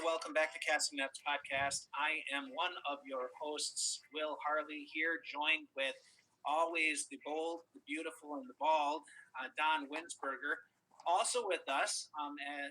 Welcome back to Casting Nets Podcast. I am one of your hosts, Will Harley, here, joined with always the bold, the beautiful, and the bald, Don Windsperger. Also with us,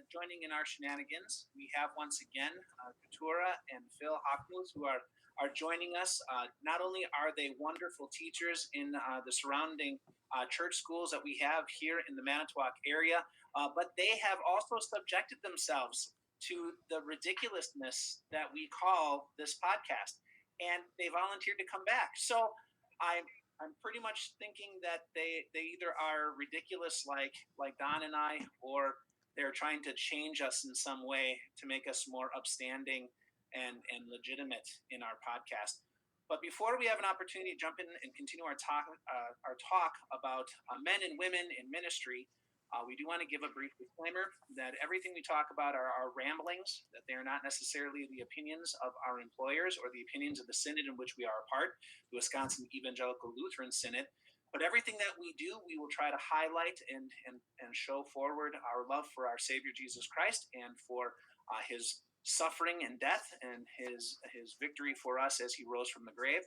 joining in our shenanigans, we have once again Ketura and Phil Hochmuth, who are joining us. Not only are they wonderful teachers in the surrounding church schools that we have here in the Manitowoc area, but they have also subjected themselves to the ridiculousness that we call this podcast, and they volunteered to come back. So I'm pretty much thinking that they either are ridiculous like Don and I, or they're trying to change us in some way to make us more upstanding and legitimate in our podcast. But before we have an opportunity to jump in and continue our talk about men and women in ministry, we do want to give a brief disclaimer that everything we talk about are ramblings, that they are not necessarily the opinions of our employers or the opinions of the synod in which we are a part, the Wisconsin Evangelical Lutheran Synod. But everything that we do, we will try to highlight and show forward our love for our Savior Jesus Christ and for his suffering and death and his victory for us as he rose from the grave.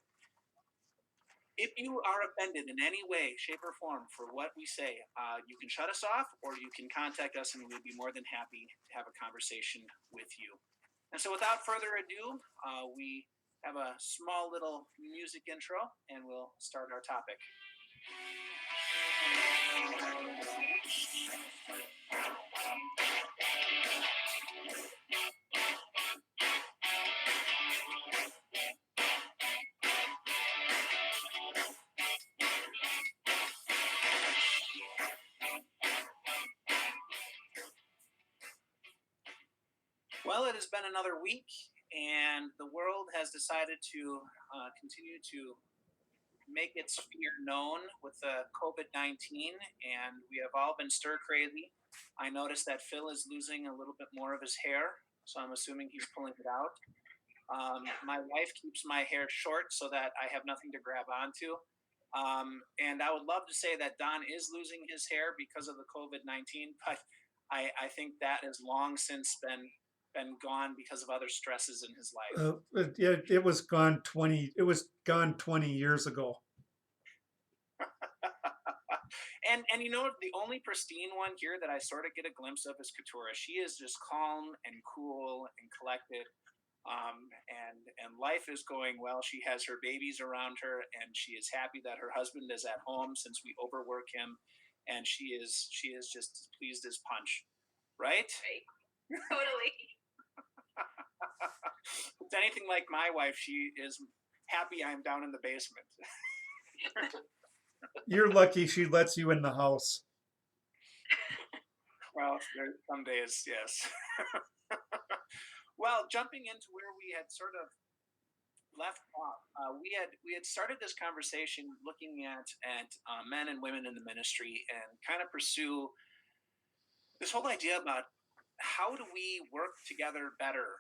If you are offended in any way, shape, or form for what we say, you can shut us off, or you can contact us, and we'd be more than happy to have a conversation with you. And so without further ado, we have a small little music intro, and we'll start our topic. Well, it has been another week, and the world has decided to continue to make its fear known with COVID-19, and we have all been stir crazy. I noticed that Phil is losing a little bit more of his hair, so I'm assuming he's pulling it out. My wife keeps my hair short so that I have nothing to grab onto. And I would love to say that Don is losing his hair because of the COVID-19, but I think that has long since been gone because of other stresses in his life. It was gone 20. It was gone 20 years ago. And you know, the only pristine one here that I sort of get a glimpse of is Ketura. She is just calm and cool and collected. And life is going well. She has her babies around her, and she is happy that her husband is at home since we overwork him, and she is just pleased as punch, right? Right. Totally. It's anything like my wife. She is happy I'm down in the basement. You're lucky she lets you in the house. Well, some days, yes. Well, jumping into where we had sort of left off, we had started this conversation looking at men and women in the ministry and kind of pursue this whole idea about how do we work together better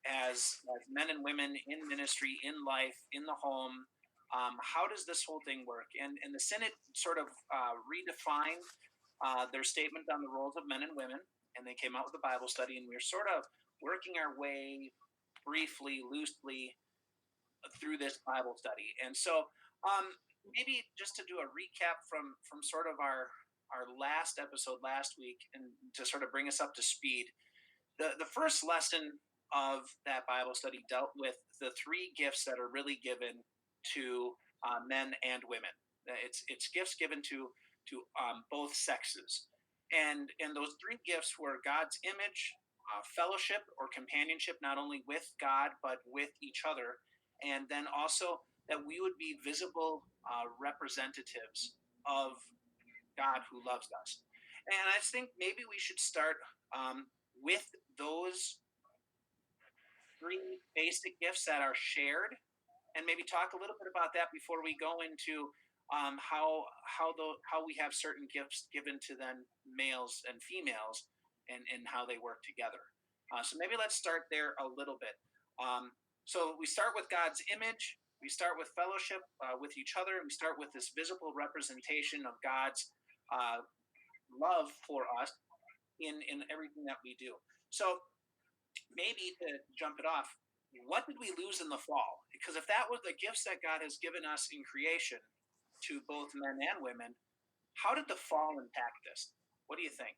as men and women in ministry, in life, in the home. How does this whole thing work? And the Synod sort of redefined their statement on the roles of men and women, and they came out with a Bible study, and we were sort of working our way briefly, loosely through this Bible study. And so maybe just to do a recap from sort of our last episode last week, and to sort of bring us up to speed, the first lesson of that Bible study dealt with the three gifts that are really given to men and women. It's gifts given to both sexes, and those three gifts were God's image, fellowship or companionship, not only with God but with each other, and then also that we would be visible representatives of God who loves us. And I think maybe we should start with those three basic gifts that are shared, and maybe talk a little bit about that before we go into how we have certain gifts given to then males and females, and how they work together. So maybe let's start there a little bit. So we start with God's image. We start with fellowship with each other. We start with this visible representation of God's love for us in everything that we do. So maybe to jump it off, what did we lose in the fall? Because if that was the gifts that God has given us in creation to both men and women, how did the fall impact this? What do you think?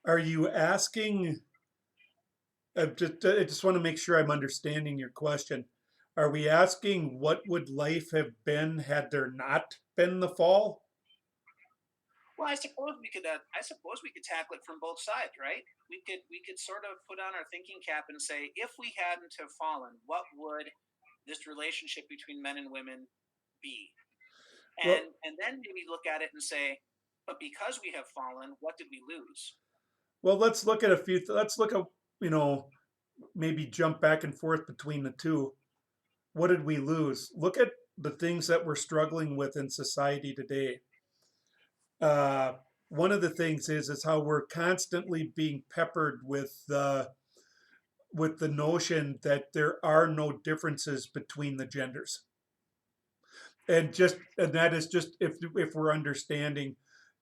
Are you asking? I just want to make sure I'm understanding your question. Are we asking what would life have been had there not been the fall? Well, I suppose we could tackle it from both sides, right? We could sort of put on our thinking cap and say, if we hadn't have fallen, what would this relationship between men and women be? Well, And then maybe look at it and say, but because we have fallen, what did we lose? well, let's look at a few. Let's look at you know maybe jump back and forth between the two. What did we lose? Look at the things that we're struggling with in society today. Uh, One of the things is how we're constantly being peppered with the notion that there are no differences between the genders, and that is just if we're understanding,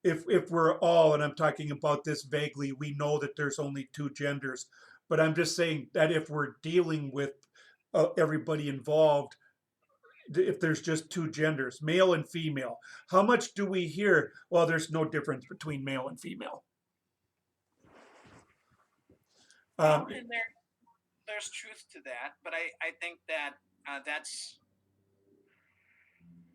if we're all, and I'm talking about this vaguely, we know that there's only two genders, but I'm just saying that if we're dealing with everybody involved, if there's just two genders, male and female, how much do we hear? Well, there's no difference between male and female. Well, Um, and there's truth to that, but I think that that's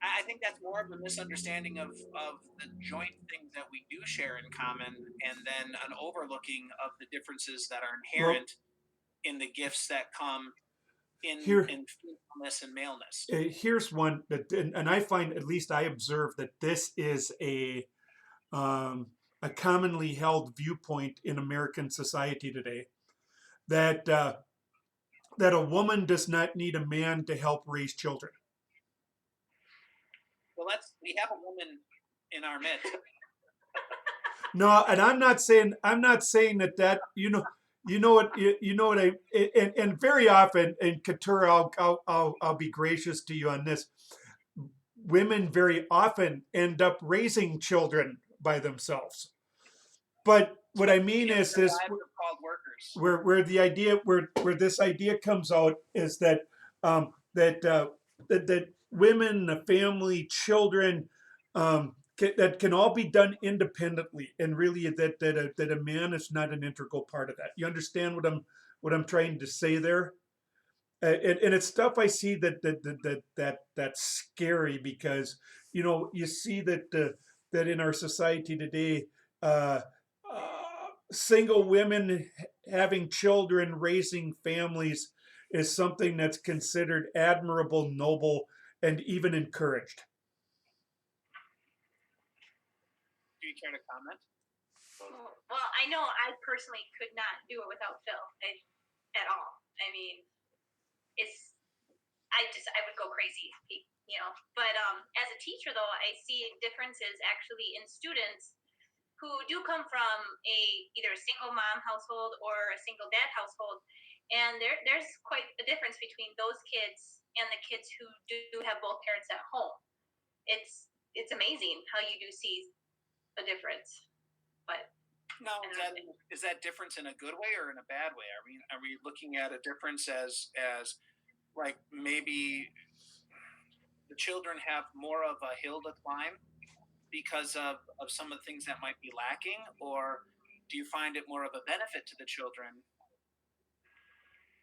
I think that's more of a misunderstanding of the joint things that we do share in common, and then an overlooking of the differences that are well, inherent in the gifts that come here in femaleness and maleness. here's one that, and I find, at least I observe, that this is um, a commonly held viewpoint in American society today. That that a woman does not need a man to help raise children. Well, we have a woman in our midst. No, and I'm not saying that you know what and very often, and Ketura, I'll be gracious to you on this. Women very often end up raising children by themselves. But what I mean Yes, is their this: wives are called workers. where the idea where this idea comes out is that that women, the family, children, that can all be done independently, and really that a man is not an integral part of that. You understand what I'm trying to say there? And it's stuff I see that's scary, because you see that in our society today, uh, single women having children, raising families, is something that's considered admirable, noble, and even encouraged. Do you care to comment? Well, I know I personally could not do it without Phil at all. I mean, it's I would go crazy, But as a teacher, though, I see differences actually in students who do come from either a single mom household or a single dad household, and there's quite a difference between those kids and the kids who do have both parents at home. It's amazing how you do see a difference, but Now, is that difference in a good way or in a bad way? Are we looking at a difference as like maybe the children have more of a hill to climb because of some of the things that might be lacking, or do you find it more of a benefit to the children?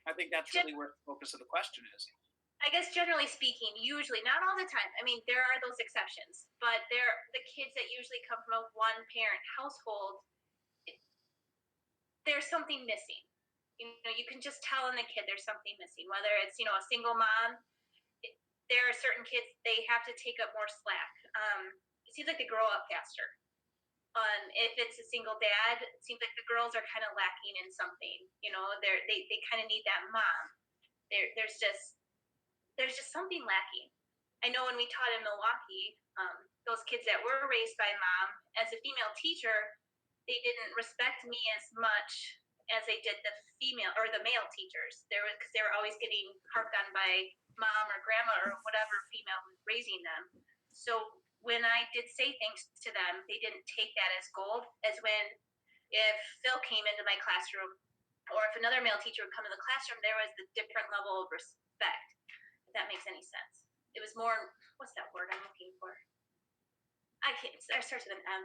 I think that's really where the focus of the question is. I guess generally speaking, usually not all the time. I mean, there are those exceptions, but the kids that usually come from a one parent household, there's something missing. You can just tell in the kid there's something missing. Whether it's a single mom, there are certain kids they have to take up more slack. It seems like they grow up faster. If it's a single dad, it seems like the girls are kind of lacking in something. They kind of need that mom. There's just something lacking. I know when we taught in Milwaukee, those kids that were raised by mom, as a female teacher, they didn't respect me as much as they did the female or the male teachers. Because they were always getting harped on by mom or grandma or whatever female was raising them. So when I did say things to them, they didn't take that as gold. As when if Phil came into my classroom, or if another male teacher would come to the classroom, there was the different level of respect. If that makes any sense. It was more, what's that word I'm looking for? I can't. It starts with an M.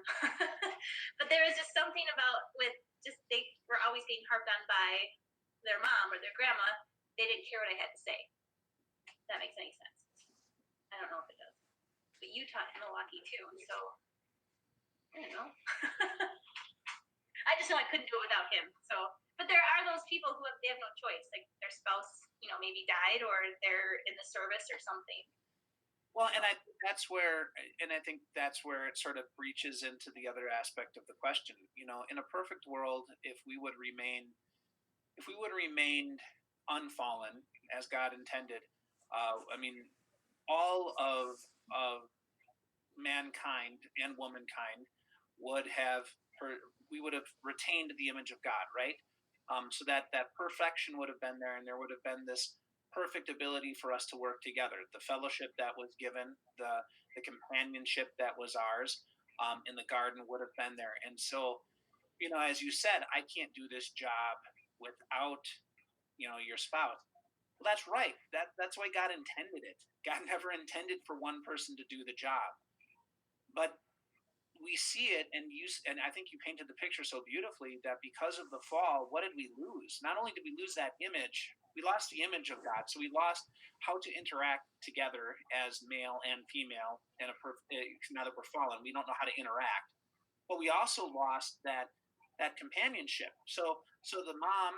But there was just something about with just they were always being harped on by their mom or their grandma. They didn't care what I had to say. If that makes any sense. I don't know if it does. But you taught in Milwaukee too, so I don't know. I just know I couldn't do it without him. So, but there are those people who they have no choice, like their spouse, maybe died or they're in the service or something. Well, and I think that's where it sort of breaches into the other aspect of the question. In a perfect world, if we would remain unfallen as God intended, I mean, all of mankind and womankind would have we would have retained the image of God, right? So that perfection would have been there, and there would have been this perfect ability for us to work together. The fellowship that was given, the companionship that was ours in the garden would have been there. And so, as you said, I can't do this job without your spouse. Well, that's right. That's why God intended it. God never intended for one person to do the job, but we see it, and I think you painted the picture so beautifully that because of the fall, what did we lose? Not only did we lose that image, we lost the image of God. So we lost how to interact together as male and female. Now that we're fallen, we don't know how to interact. But we also lost that companionship. So the mom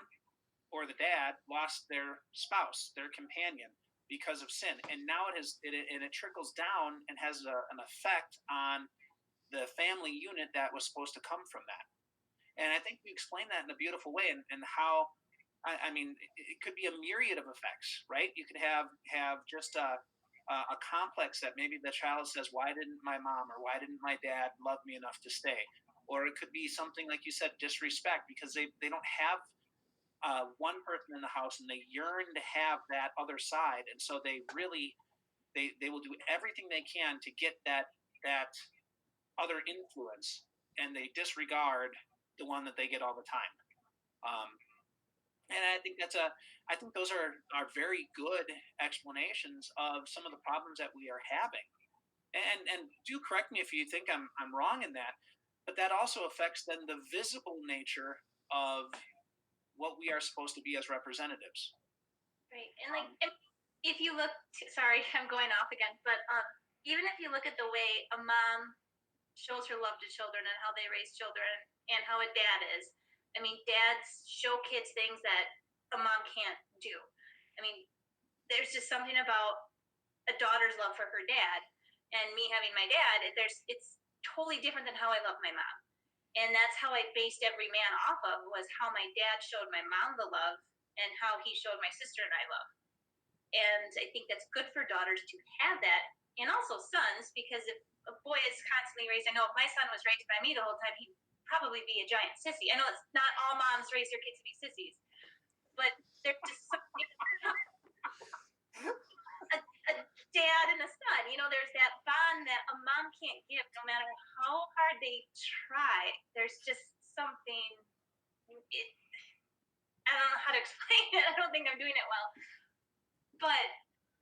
or the dad lost their spouse, their companion, because of sin, and now it trickles down and has an effect on the family unit that was supposed to come from that. And I think we explained that in a beautiful way, and how, I mean, it could be a myriad of effects, right? You could have just a complex that maybe the child says, why didn't my mom or why didn't my dad love me enough to stay? Or it could be something like you said, disrespect, because they don't have one person in the house and they yearn to have that other side. And so they really, they will do everything they can to get that other influence, and they disregard the one that they get all the time. And I think those are very good explanations of some of the problems that we are having. And do correct me if you think I'm wrong in that, but that also affects then the visible nature of what we are supposed to be as representatives. Right, and like if you look, sorry, I'm going off again, but even if you look at the way a mom shows her love to children and how they raise children and how a dad is. I mean, dads show kids things that a mom can't do. I mean, there's just something about a daughter's love for her dad and me having my dad. It's totally different than how I love my mom. And that's how I based every man off of, was how my dad showed my mom the love and how he showed my sister and I love. And I think that's good for daughters to have that, and also sons, because if a boy is constantly raised, I know if my son was raised by me the whole time, he'd probably be a giant sissy. I know it's not all moms raise their kids to be sissies, but there's just something a dad and a son, there's that bond that a mom can't give no matter how hard they try. There's just something, I don't know how to explain it. I don't think I'm doing it well, but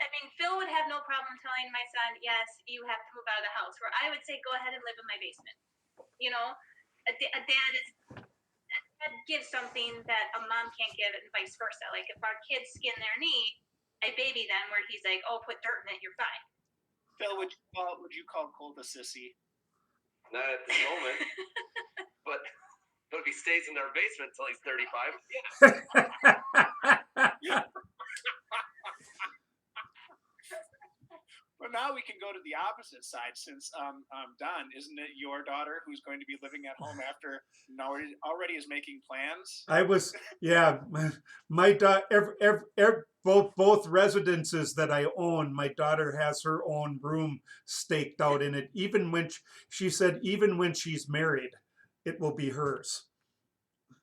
I mean, Phil would have no problem telling my son, yes, you have to move out of the house, where I would say, go ahead and live in my basement. A dad gives something that a mom can't give, and vice versa. Like if our kids skin their knee, I baby them, where he's like, oh, put dirt in it, you're fine. Phil, would you call Colt a sissy? Not at this moment, but if he stays in our basement until he's 35, yeah. Well, now we can go to the opposite side, since Don, isn't it your daughter who's going to be living at home after already is making plans? I was, yeah, my daughter, both residences that I own, my daughter has her own room staked out in it. Even when she said, even when she's married, it will be hers.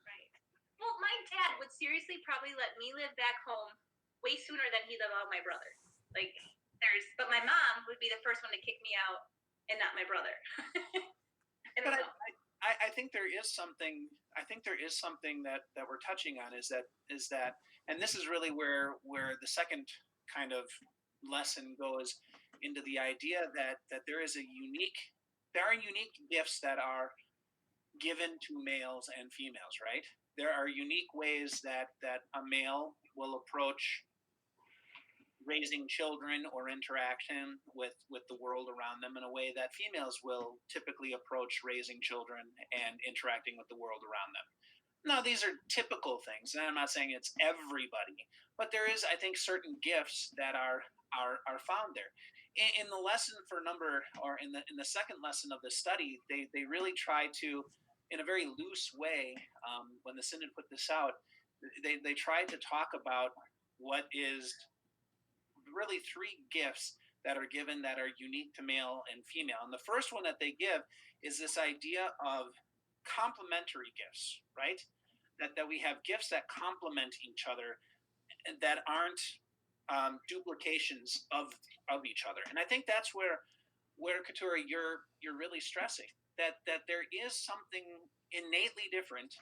Right. Well, my dad would seriously probably let me live back home way sooner than he'd allow my brother. But my mom would be the first one to kick me out, and not my brother. I think there is something. I think there is something that we're touching on is that, and this is really where the second kind of lesson goes into the idea that there are unique gifts that are given to males and females, right? There are unique ways that a male will approach raising children or interaction with the world around them in a way that females will typically approach raising children and interacting with the world around them. Now, these are typical things, and I'm not saying it's everybody, but there is, I think, certain gifts that are found there. In the lesson for number, or in the second lesson of the study, they really try to, in a very loose way, when the synod put this out, they tried to talk about what is really three gifts that are given that are unique to male and female. And the first one that they give is this idea of complementary gifts, right? That we have gifts that complement each other and that aren't duplications of each other. And I think that's where Ketura, you're really stressing that there is something innately different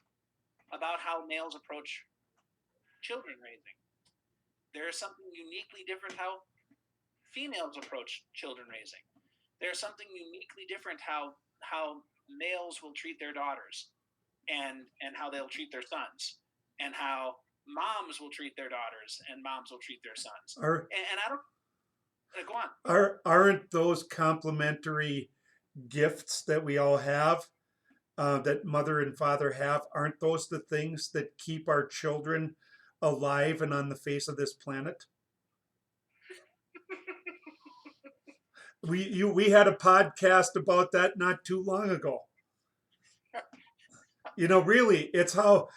about how males approach children raising. There is something uniquely different how females approach children raising. There's something uniquely different how males will treat their daughters and how they'll treat their sons, and how moms will treat their daughters and moms will treat their sons. And I don't go on. Aren't those complementary gifts that we all have, that mother and father have? Aren't those the things that keep our children alive and on the face of this planet? We had a podcast about that not too long ago. Really, it's how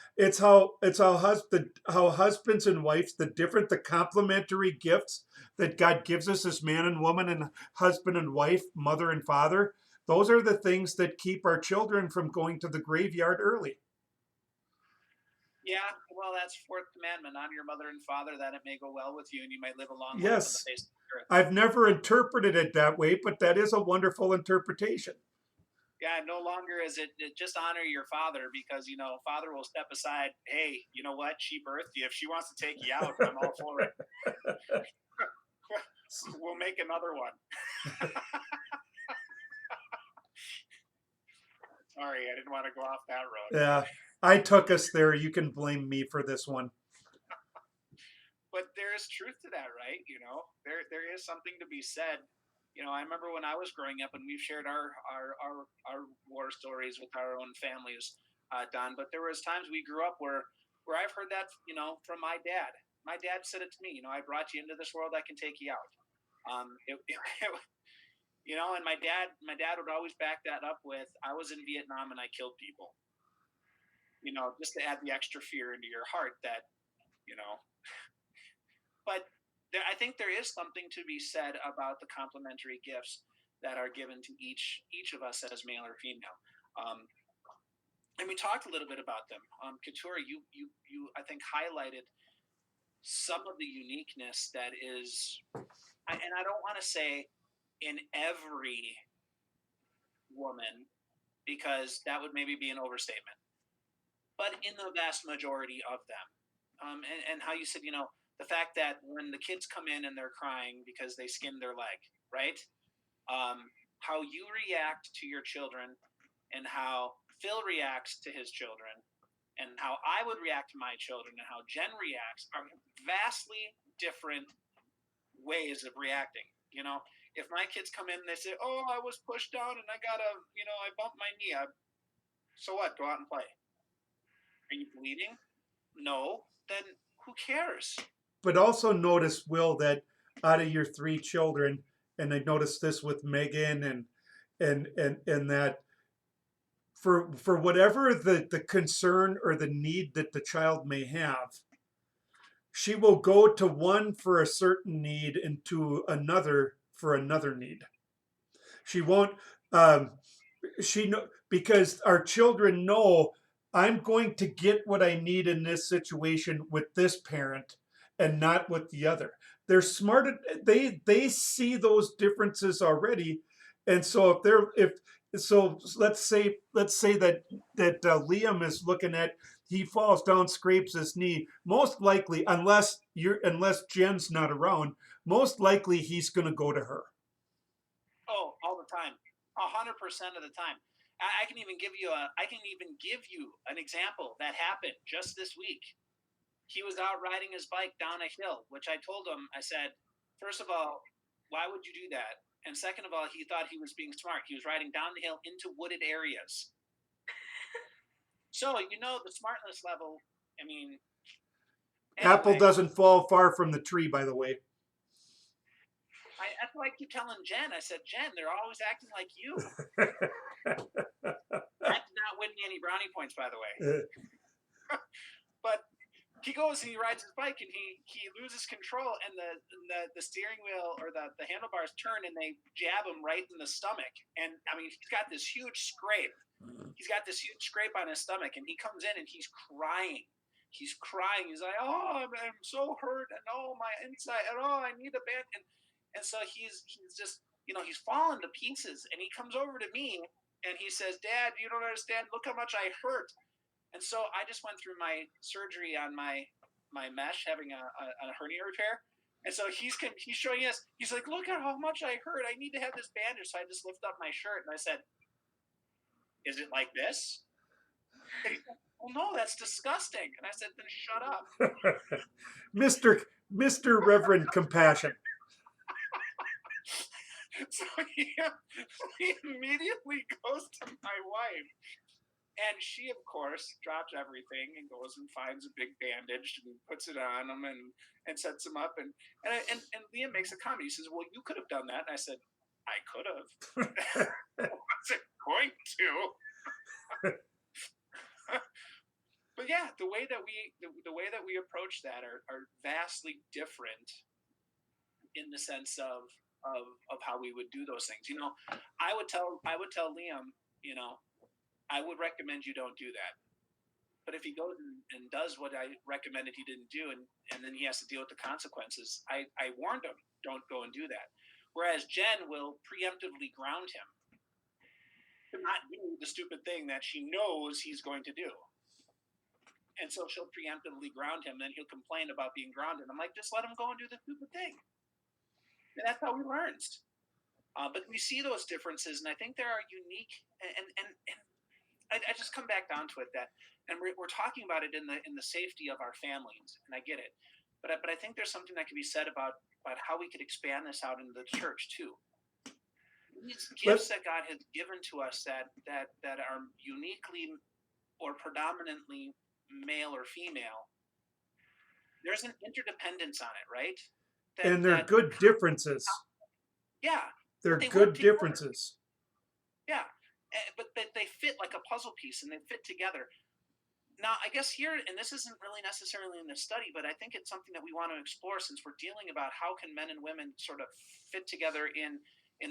husbands and wives, the complementary gifts that God gives us as man and woman and husband and wife, mother and father. Those are the things that keep our children from going to the graveyard early. Yeah, well, that's fourth commandment: honor your mother and father, that it may go well with you, and you might live a long life on Yes, the face of the earth. I've never interpreted it that way, but that is a wonderful interpretation. Yeah, no longer is it just honor your father, because father will step aside. Hey, you know what? She birthed you. If she wants to take you out, I'm all for it. We'll make another one. Sorry, I didn't want to go off that road. Yeah, I took us there. You can blame me for this one. But there is truth to that, right? There is something to be said. I remember when I was growing up, and we've shared our war stories with our own families, Don. But there was times we grew up where I've heard that, from my dad. My dad said it to me. I brought you into this world, I can take you out. And my dad would always back that up with, I was in Vietnam and I killed people. Just to add the extra fear into your heart that, but I think there is something to be said about the complementary gifts that are given to each of us as male or female. And we talked a little bit about them. Ketura, you I think highlighted some of the uniqueness that is, and I don't want to say in every woman, because that would maybe be an overstatement, but in the vast majority of them. And how you said, the fact that when the kids come in and they're crying because they skinned their leg, right? How you react to your children and how Phil reacts to his children and how I would react to my children and how Jen reacts are vastly different ways of reacting. If my kids come in and they say, oh, I was pushed down and I bumped my knee. So what? Go out and play. Are you bleeding? No. Then who cares? But also notice, Will, that out of your three children, and I noticed this with Megan and that for whatever the concern or the need that the child may have, she will go to one for a certain need and to another for another need. She won't because our children know, I'm going to get what I need in this situation with this parent and not with the other. They're smart. They see those differences already. And so so let's say that Liam is looking at, he falls down, scrapes his knee. Most likely, unless Jen's not around, most likely he's going to go to her. Oh, all the time, 100% of the time. I can even give you an example that happened just this week. He was out riding his bike down a hill, which I told him. I said, first of all, why would you do that? And second of all, he thought he was being smart. He was riding down the hill into wooded areas. So the smartness level. I mean, Apple anyway, doesn't fall far from the tree, by the way. that's why I keep telling Jen. I said, Jen, they're always acting like you. That did not win me any brownie points, by the way. But he goes and he rides his bike and he loses control, and the steering wheel or the handlebars turn and they jab him right in the stomach. And I mean, he's got this huge scrape. He's got this huge scrape on his stomach, and he comes in and he's crying. He's crying. He's like, "Oh, I'm so hurt, and oh, my inside, and oh, I need a band." And so he's just, he's falling to pieces. And he comes over to me and he says, "Dad, you don't understand. Look how much I hurt." And so I just went through my surgery on my mesh, having a hernia repair. And so he's showing us. He's like, "Look at how much I hurt. I need to have this bandage." So I just lift up my shirt and I said, "Is it like this?" And he said, "Well, no, that's disgusting." And I said, "Then shut up." Mr. Reverend Compassion. So he immediately goes to my wife. And she, of course, drops everything and goes and finds a big bandage and puts it on him and sets him up. And Liam makes a comment. He says, "Well, you could have done that." And I said, "I could have." I wasn't going to. But yeah, the way that we approach that are vastly different in the sense of how we would do those things. I would tell Liam, I would recommend you don't do that. But if he goes and does what I recommended he didn't do, and then he has to deal with the consequences, I warned him, don't go and do that. Whereas Jen will preemptively ground him to not do the stupid thing that she knows he's going to do. And so she'll preemptively ground him, then he'll complain about being grounded. I'm like, just let him go and do the stupid thing. And that's how he learns. But we see those differences, and I think there are unique and I just come back down to it and we're talking about it in the safety of our families, and I get it, but I think there's something that can be said about how we could expand this out into the church too. These gifts that God has given to us that are uniquely or predominantly male or female, there's an interdependence on it, right? And they're good differences. Yeah, they're good differences. Yeah. But they fit like a puzzle piece, and they fit together. Now, I guess here, and this isn't really necessarily in this study, but I think it's something that we want to explore since we're dealing about how can men and women sort of fit together in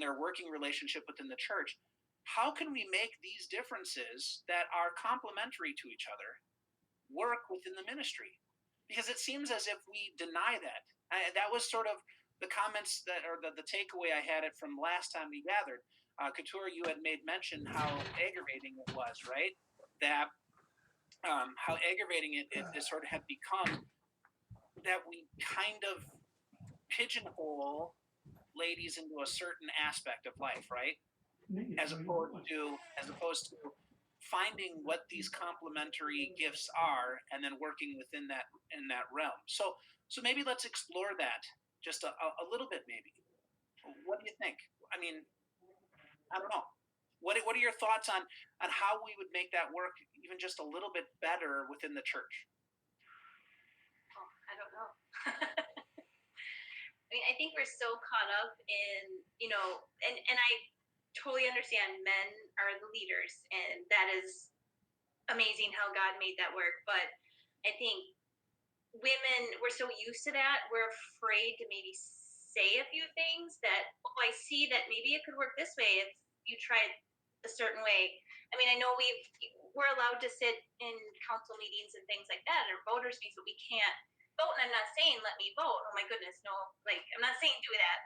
their working relationship within the church. How can we make these differences that are complementary to each other work within the ministry? Because it seems as if we deny that. That was sort of the comments or the takeaway I had it from last time we gathered. Ketura, you had made mention how aggravating it was, right? That how aggravating it sort of had become, that we kind of pigeonhole ladies into a certain aspect of life, right? As opposed to finding what these complementary gifts are and then working within that realm. So maybe let's explore that just a little bit, maybe. What do you think? I mean, I don't know. What are your thoughts on how we would make that work even just a little bit better within the church? Oh, I don't know. I mean, I think we're so caught up in, and I totally understand men are the leaders, and that is amazing how God made that work. But I think women, we're so used to that, we're afraid to maybe say a few things that, oh, I see that maybe it could work this way if you try it a certain way. I mean, I know we're allowed to sit in council meetings and things like that, or voters meetings, but we can't vote. And I'm not saying let me vote. Oh my goodness, no. Like, I'm not saying do that.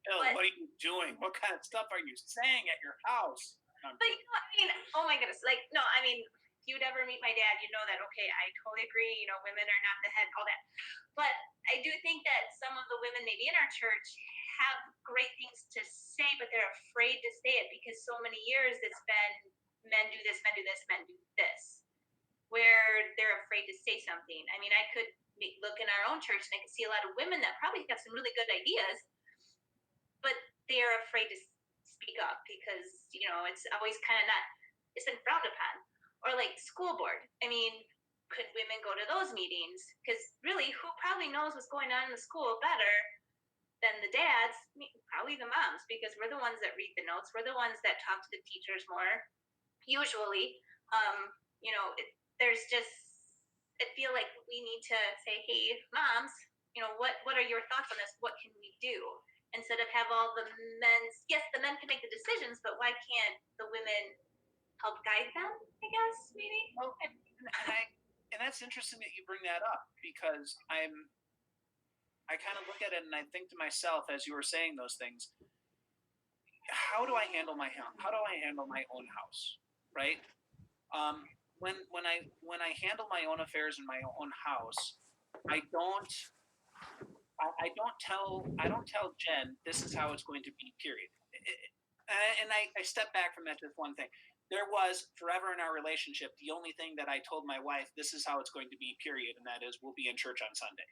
Bill, But what are you doing? What kind of stuff are you saying at your house? But I mean, oh my goodness, like no, I mean, if you'd ever meet my dad, you know that. Okay, I totally agree. You know, women are not the head, all that. But I do think that some of the women, maybe in our church, have great things to say, but they're afraid to say it because so many years it's been men do this, men do this, men do this, where they're afraid to say something. I mean, I could look in our own church and I can see a lot of women that probably have some really good ideas, but they're afraid to speak up because it's always kind of not, it's been frowned upon. Or like school board, I mean, could women go to those meetings? Because really, who probably knows what's going on in the school better than the dads? Probably the moms, because we're the ones that read the notes, we're the ones that talk to the teachers more usually. There's just, I feel like we need to say, hey moms, what are your thoughts on this, what can we do, instead of have all the men's, yes, the men can make the decisions, but why can't the women help guide them, I guess, maybe. Well, and that's interesting that you bring that up, because I kind of look at it and I think to myself, as you were saying those things, how do I handle my home? How do I handle my own house? Right? Um, when I handle my own affairs in my own house, I don't I don't tell Jen this is how it's going to be. Period. And I step back from that to one thing. There was forever in our relationship the only thing that I told my wife, this is how it's going to be. Period, and that is we'll be in church on Sunday.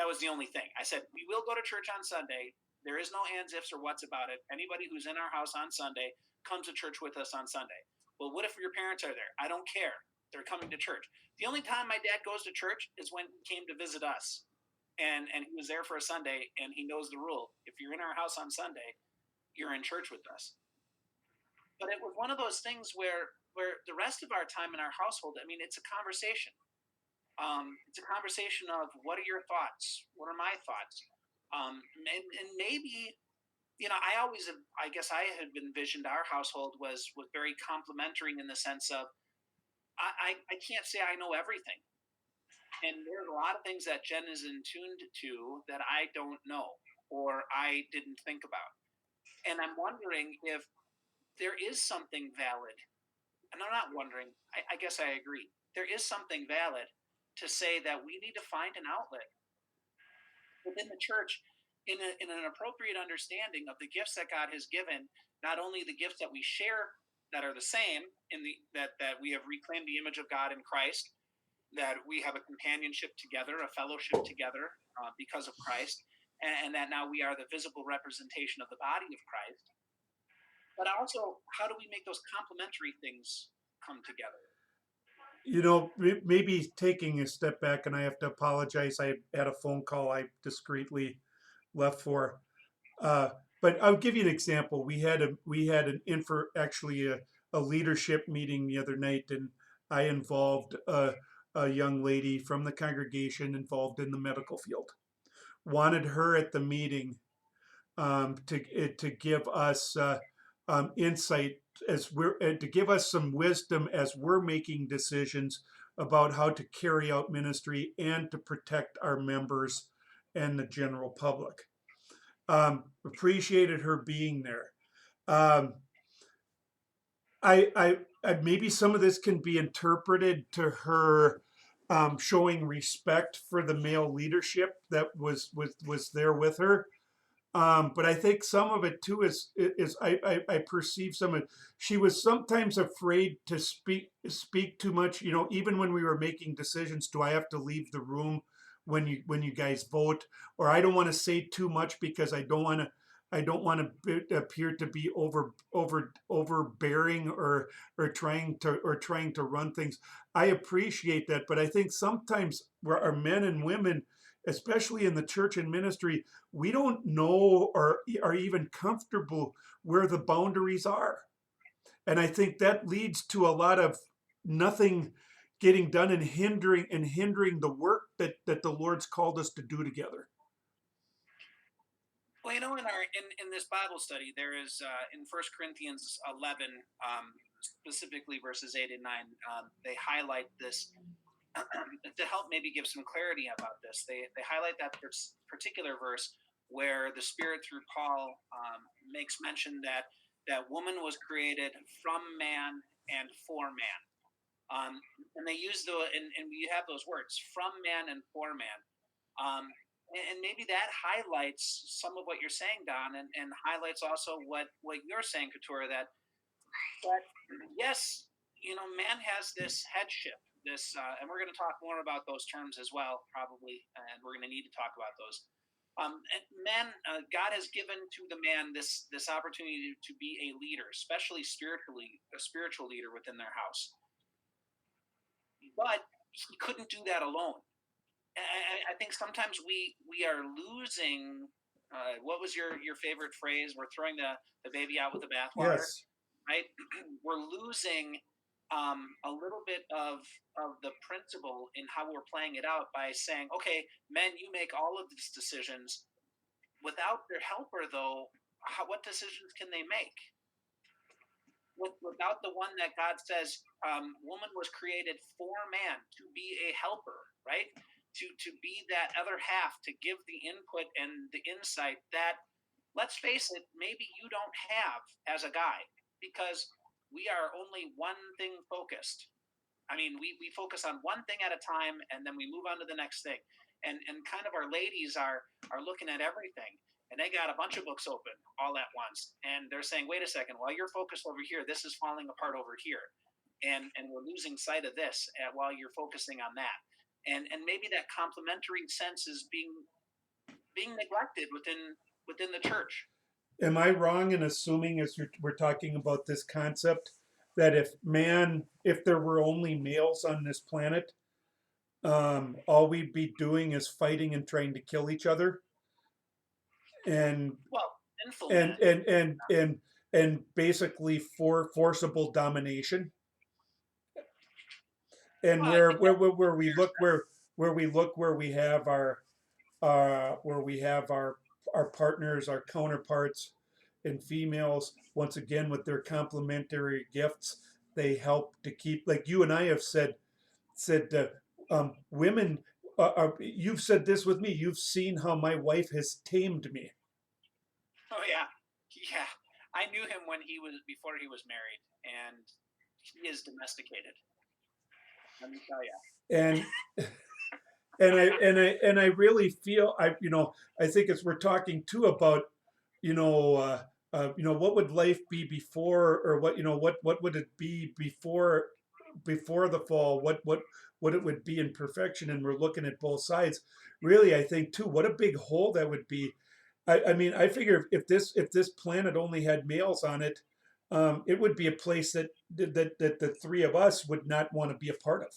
That was the only thing. I said we will go to church on Sunday. There is no ands, ifs, or whats about it. Anybody who's in our house on Sunday comes to church with us on Sunday. Well, what if your parents are there? I don't care. They're coming to church. The only time my dad goes to church is when he came to visit us. And he was there for a Sunday, and he knows the rule. If you're in our house on Sunday, you're in church with us. But it was one of those things where the rest of our time in our household, I mean, it's a conversation. It's a conversation of what are your thoughts? What are my thoughts? And maybe, I guess I had envisioned our household was very complimentary in the sense of I can't say I know everything. And there's a lot of things that Jen is in tuned to that I don't know or I didn't think about. And I'm wondering if there is something valid. And I'm not wondering, I guess I agree. There is something valid to say that we need to find an outlet within the church in an appropriate understanding of the gifts that God has given, not only the gifts that we share that are the same that we have reclaimed the image of God in Christ, that we have a companionship together, a fellowship together because of Christ, and that now we are the visible representation of the body of Christ. But also, how do we make those complementary things come together? Maybe taking a step back, and I have to apologize. I had a phone call I discreetly left for. But I'll give you an example. Actually a leadership meeting the other night, and I involved a young lady from the congregation involved in the medical field. Wanted her at the meeting to give us insight to give us some wisdom as we're making decisions about how to carry out ministry and to protect our members and the general public. Appreciated her being there. I maybe some of this can be interpreted to her showing respect for the male leadership that was there with her. But I think some of it too is I perceive some of it. She was sometimes afraid to speak too much. Even when we were making decisions, do I have to leave the room when you guys vote, or I don't want to say too much because I don't want to appear to be overbearing or trying to run things. I appreciate that, but I think sometimes our men and women, especially in the church and ministry, we don't know or are even comfortable where the boundaries are. And I think that leads to a lot of nothing getting done and hindering the work that the Lord's called us to do together. Well, in this Bible study, there is in 1 Corinthians 11, specifically verses 8 and 9, they highlight this to help maybe give some clarity about this. They highlight that particular verse where the Spirit through Paul makes mention that woman was created from man and for man. And they use and we have those words, from man and for man. And maybe that highlights some of what you're saying, Don, and highlights also what you're saying, Ketura, that yes, man has this headship, and we're going to talk more about those terms as well, probably, and we're going to need to talk about those. And God has given to the man this opportunity to be a leader, especially spiritually, a spiritual leader within their house. But he couldn't do that alone. I think sometimes we are losing. What was your favorite phrase? We're throwing the baby out with the bathwater. Yes. Right? We're losing a little bit of the principle in how we're playing it out by saying, okay, men, you make all of these decisions. Without their helper, though, what decisions can they make? Without the one that God says, woman was created for man to be a helper, right? To be that other half, to give the input and the insight that, let's face it, maybe you don't have as a guy, because we are only one thing focused. I mean, we focus on one thing at a time, and then we move on to the next thing. And kind of our ladies are looking at everything, and they got a bunch of books open all at once, and they're saying, wait a second, while you're focused over here, this is falling apart over here, and we're losing sight of this while you're focusing on that. And maybe that complementary sense is being neglected within the church. Am I wrong in assuming, as we're talking about this concept, that if there were only males on this planet, all we'd be doing is fighting and trying to kill each other, and Well, and basically forcible domination, and well, where we look where we have our partners, our counterparts, and females, once again with their complementary gifts, they help to keep, like you and I have said women. You've said this with me. You've seen how my wife has tamed me. Oh yeah, yeah. I knew him before he was married, and he is domesticated. Let me tell you. And I really feel I think as we're talking too about what would life be before, or what would it be before the fall, what it would be in perfection, and we're looking at both sides. Really, I think too, what a big hole that would be. I mean, I figure if this planet only had males on it, it would be a place that the three of us would not want to be a part of.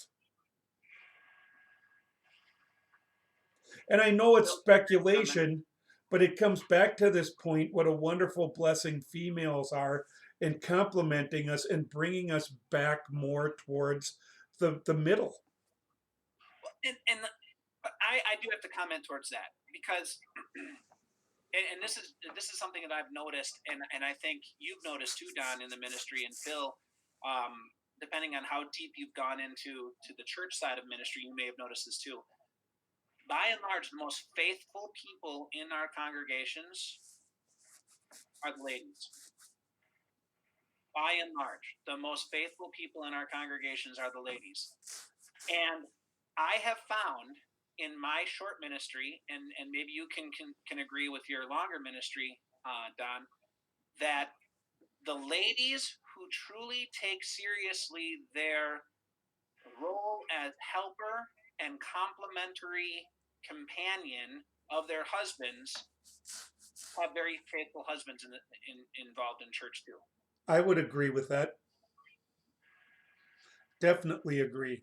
And I know it's speculation, but it comes back to this point, what a wonderful blessing females are in complementing us and bringing us back more towards the middle. And I do have to comment towards that, because and this is something that I've noticed, and I think you've noticed too, Don, in the ministry, and Phil, depending on how deep you've gone into the church side of ministry, you may have noticed this too. By and large, the most faithful people in our congregations are the ladies. By and large, the most faithful people in our congregations are the ladies. And I have found in my short ministry, and maybe you can agree with your longer ministry, Don, that the ladies who truly take seriously their role as helper and complementary companion of their husbands have very faithful husbands involved in church too. I would agree with that. Definitely agree.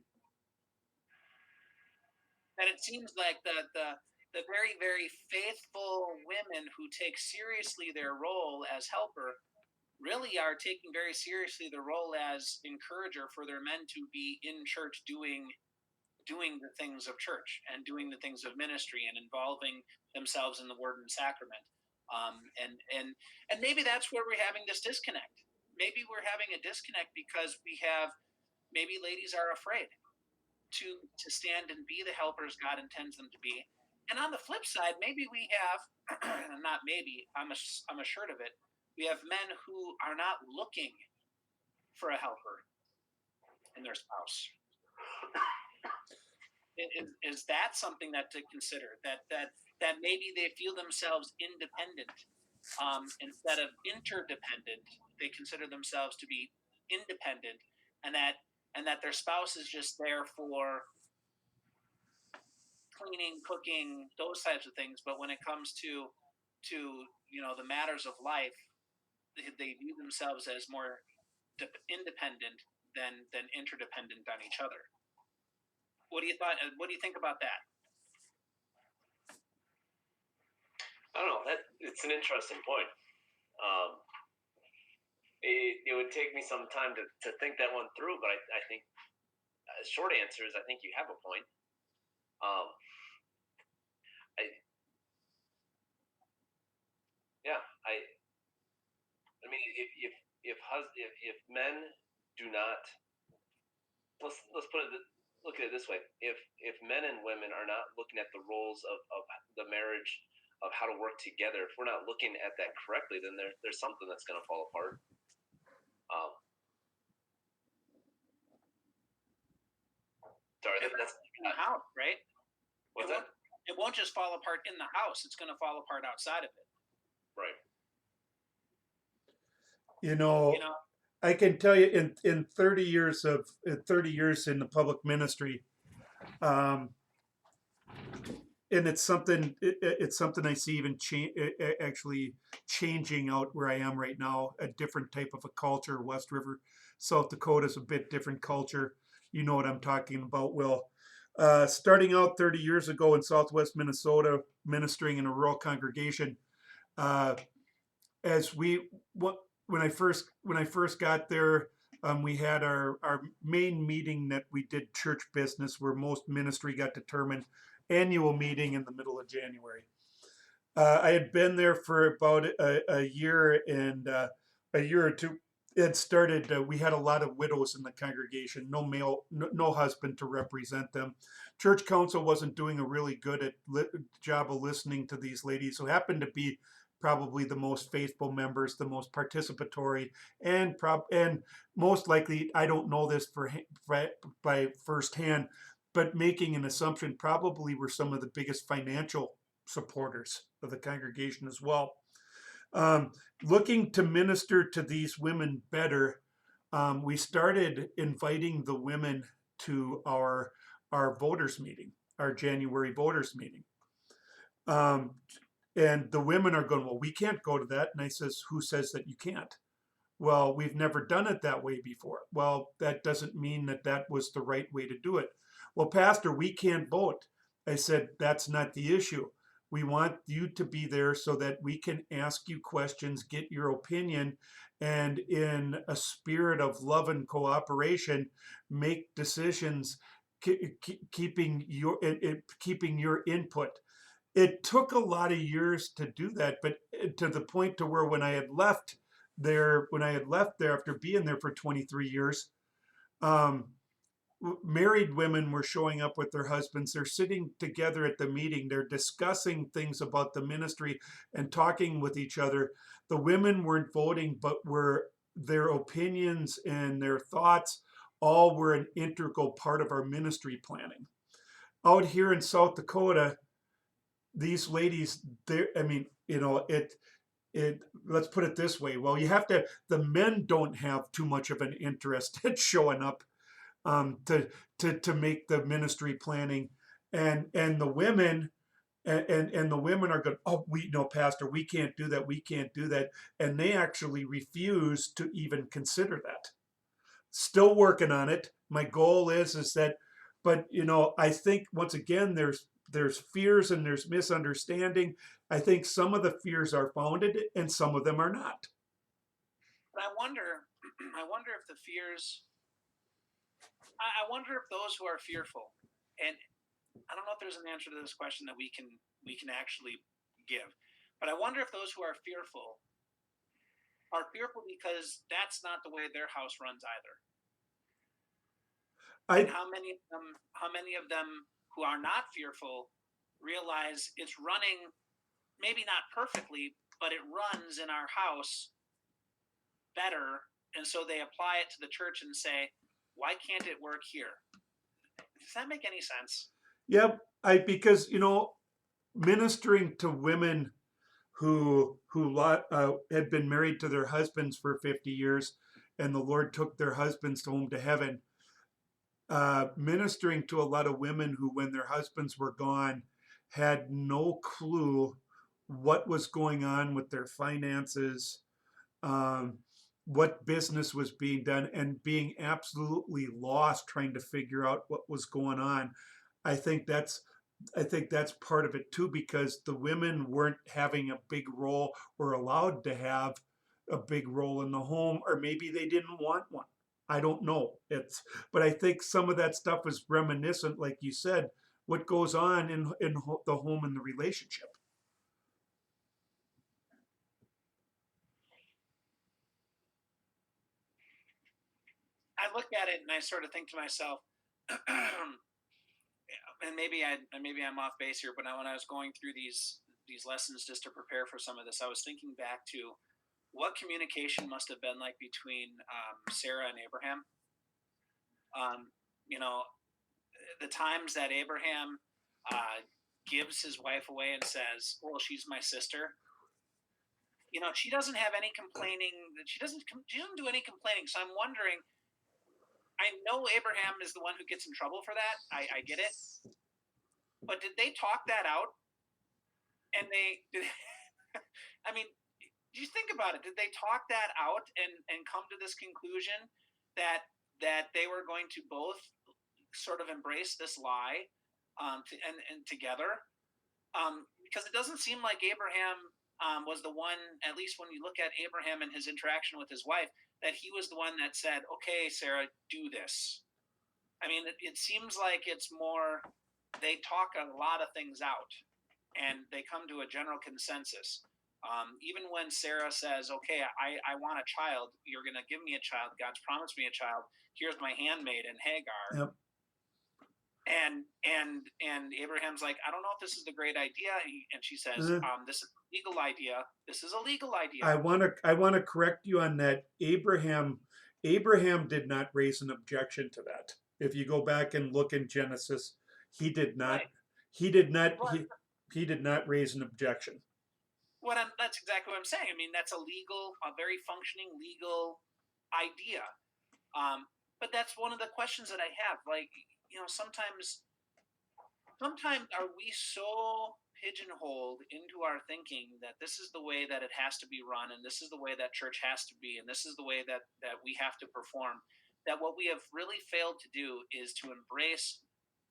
And it seems like the very, very faithful women who take seriously their role as helper really are taking very seriously the role as encourager for their men to be in church doing the things of church and doing the things of ministry and involving themselves in the word and sacrament. And maybe that's where we're having this disconnect. Maybe we're having a disconnect because maybe ladies are afraid to stand and be the helpers God intends them to be, And on the flip side, maybe we have, not maybe, I'm assured of it. We have men who are not looking for a helper in their spouse. Is that something that to consider? That maybe they feel themselves independent instead of interdependent. They consider themselves to be independent, and that their spouse is just there for cleaning, cooking, those types of things. But when it comes to the matters of life, they view themselves as more independent than interdependent on each other. What do you thought? What do you think about that? I don't know. It's an interesting point. It would take me some time to think that one through, but I think the short answer is I think you have a point. I mean, if men do not, let's put it, look at it this way: if men and women are not looking at the roles of the marriage, of how to work together, if we're not looking at that correctly, then there's something that's going to fall apart. Sorry, that's in the house, right? What's that? It won't just fall apart in the house; it's going to fall apart outside of it. Right. I can tell you in 30 years in the public ministry, and it's something I see even actually changing out where I am right now. A different type of a culture. West River, South Dakota is a bit different culture. You know what I'm talking about, Will. Starting out 30 years ago in Southwest Minnesota, ministering in a rural congregation, as when I first got there, we had our main meeting that we did church business where most ministry got determined, annual meeting in the middle of January. I had been there for about a year, and a year or two it started. We had a lot of widows in the congregation, no husband to represent them. Church council wasn't doing a really good job of listening to these ladies, who happened to be probably the most faithful members, the most participatory, and most likely, I don't know this by firsthand, but making an assumption, probably were some of the biggest financial supporters of the congregation as well. Looking to minister to these women better, we started inviting the women to our voters meeting, our January voters meeting. And the women are going, well, we can't go to that. And I says, who says that you can't? Well, we've never done it that way before. Well, that doesn't mean that was the right way to do it. Well, Pastor, we can't vote. I said, that's not the issue. We want you to be there so that we can ask you questions, get your opinion, and in a spirit of love and cooperation, make decisions, keeping your input. It took a lot of years to do that, but to the point to where when I had left there after being there for 23 years, married women were showing up with their husbands. They're sitting together at the meeting. They're discussing things about the ministry and talking with each other. The women weren't voting, but their opinions and their thoughts all were an integral part of our ministry planning. Out here in South Dakota, these ladies, let's put it this way. Well, the men don't have too much of an interest in showing up to make the ministry planning, and the women and the women are going, oh, Pastor, we can't do that, and they actually refuse to even consider that. Still working on it. My goal is that, but I think once again there's fears and there's misunderstanding. I think some of the fears are founded and some of them are not. But I wonder if the fears. I wonder if those who are fearful, and I don't know if there's an answer to this question that we can actually give, but I wonder if those who are fearful because that's not the way their house runs either. And how many of them who are not fearful realize it's running, maybe not perfectly, but it runs in our house better. And so they apply it to the church and say, why can't it work here? Does that make any sense? Yep. Because, ministering to women who had been married to their husbands for 50 years and the Lord took their husbands home to heaven, ministering to a lot of women who, when their husbands were gone, had no clue what was going on with their finances, um, what business was being done, and being absolutely lost trying to figure out what was going on. I think that's I think that's part of it too, because the women weren't having a big role or allowed to have a big role in the home, or maybe they didn't want one. I don't know. But I think some of that stuff is reminiscent, like you said, what goes on in the home and the relationship. I look at it and I sort of think to myself, and maybe I'm off base here, but when I was going through these lessons just to prepare for some of this, I was thinking back to what communication must have been like between Sarah and Abraham. Um, you know, the times that Abraham gives his wife away and says, "Well, she's my sister." She doesn't have any complaining. She doesn't do any complaining. So I'm wondering. I know Abraham is the one who gets in trouble for that. I get it. But did they talk that out? And they did. I mean, you think about it. Did they talk that out and come to this conclusion that they were going to both sort of embrace this lie, and together? Because it doesn't seem like Abraham was the one. At least when you look at Abraham and his interaction with his wife, that he was the one that said, "Okay, Sarah, do this." I mean, it seems like it's more they talk a lot of things out and they come to a general consensus. Even when Sarah says, "Okay, I want a child. You're going to give me a child. God's promised me a child. Here's my handmaiden Hagar." Yep. And Abraham's like, "I don't know if this is a great idea." And she says, "This is a legal idea. This is a legal idea." I want to correct you on that. Abraham did not raise an objection to that. If you go back and look in Genesis, he did not. Right. He did not. Well, He did not raise an objection. that's exactly what I'm saying. I mean, that's a very functioning legal idea. But that's one of the questions that I have. Like, sometimes are we so pigeonholed into our thinking that this is the way that it has to be run, and this is the way that church has to be, and this is the way that we have to perform, that what we have really failed to do is to embrace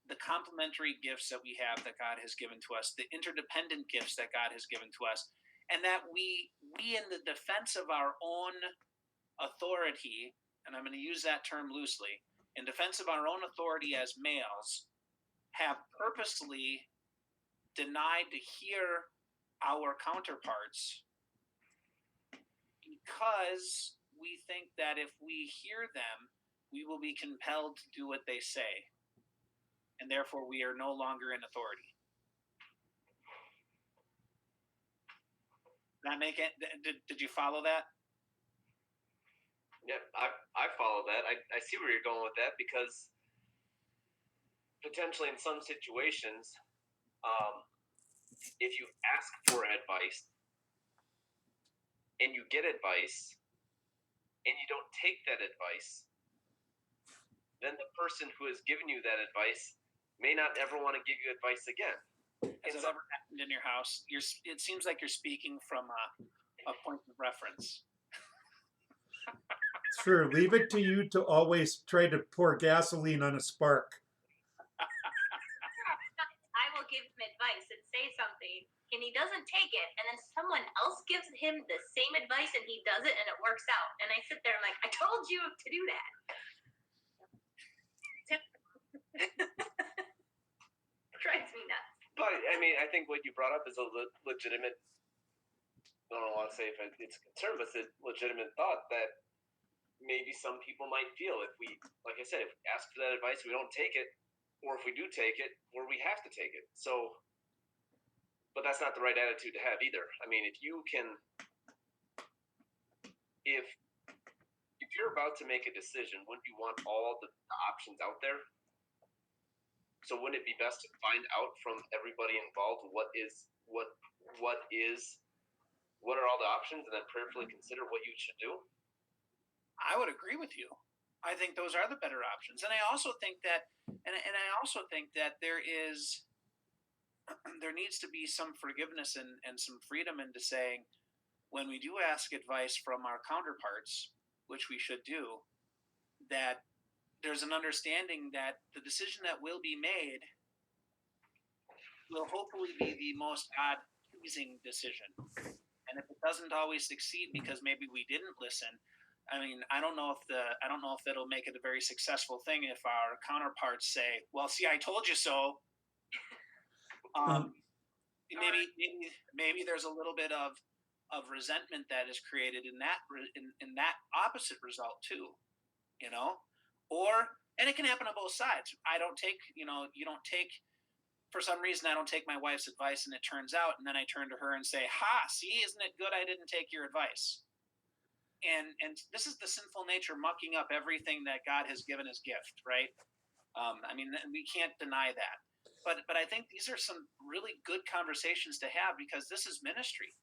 the complementary gifts that we have that God has given to us, the interdependent gifts that God has given to us, and that we in the defense of our own authority, and I'm going to use that term loosely, in defense of our own authority as males, have purposely denied to hear our counterparts because we think that if we hear them, we will be compelled to do what they say, and therefore we are no longer in authority. That make it? Did you follow that? Yeah, I follow that. I see where you're going with that, because potentially in some situations, if you ask for advice and you get advice and you don't take that advice, then the person who has given you that advice may not ever want to give you advice again. Has it ever happened in your house? It seems like you're speaking from a point of reference. Sure, leave it to you to always try to pour gasoline on a spark. I will give him advice and say something, and he doesn't take it, and then someone else gives him the same advice, and he does it, and it works out. And I sit there, I'm like, I told you to do that. Drives me nuts. But I mean, I think what you brought up is a legitimate. I don't want to say if it's a concern, but it's a legitimate thought that maybe some people might feel if we, like I said, if we ask for that advice, we don't take it, or if we do take it, or we have to take it. So but that's not the right attitude to have either. I mean, if you can, if you're about to make a decision, wouldn't you want all the options out there? So wouldn't it be best to find out from everybody involved what are all the options, and then prayerfully consider what you should do? I would agree with you. I think those are the better options, and I also think that, there is there needs to be some forgiveness and some freedom into saying, when we do ask advice from our counterparts, which we should do, that there's an understanding that the decision that will be made will hopefully be the most God pleasing decision. And if it doesn't always succeed because maybe we didn't listen, I mean, I don't know if it'll make it a very successful thing if our counterparts say, "Well, see, I told you so." Um, maybe there's a little bit of resentment that is created in that opposite result too, you know, or and it can happen on both sides. I don't take you don't take for some reason I don't take my wife's advice and it turns out, and then I turn to her and say, "Ha, see, isn't it good I didn't take your advice?" And this is the sinful nature mucking up everything that God has given as gift, right? I mean, we can't deny that. But I think these are some really good conversations to have because this is ministry.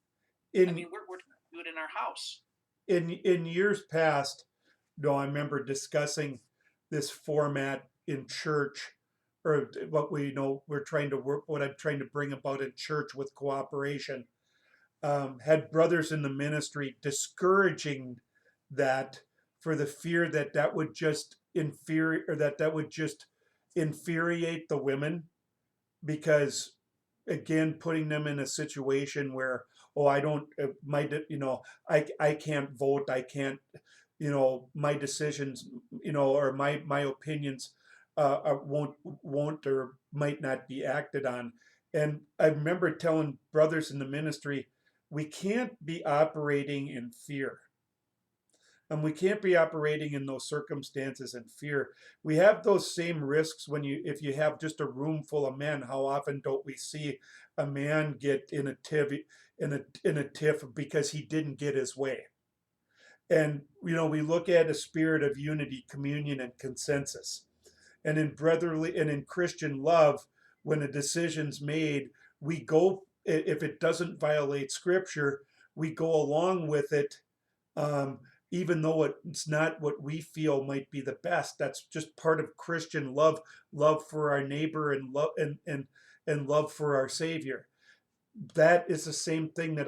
I In mean, we're trying to do it in our house. in years past, no, I remember discussing this format in church, or what we're trying to work, what I'm trying to bring about in church with cooperation. Had brothers in the ministry discouraging that for the fear that that would just infuriate the women, because again putting them in a situation where, oh, I don't I can't vote, I can't, my decisions, or my opinions won't or might not be acted on. And I remember telling brothers in the ministry, we can't be operating in fear, and we can't be operating in those circumstances in fear. We have those same risks if you have just a room full of men. How often don't we see a man get in a tiff because he didn't get his way? And we look at a spirit of unity, communion, and consensus. And in brotherly and in Christian love, when a decision's made, we go, if it doesn't violate scripture, we go along with it, um, even though it's not what we feel might be the best. That's just part of Christian love, love for our neighbor, and love and love for our Savior. That is the same thing that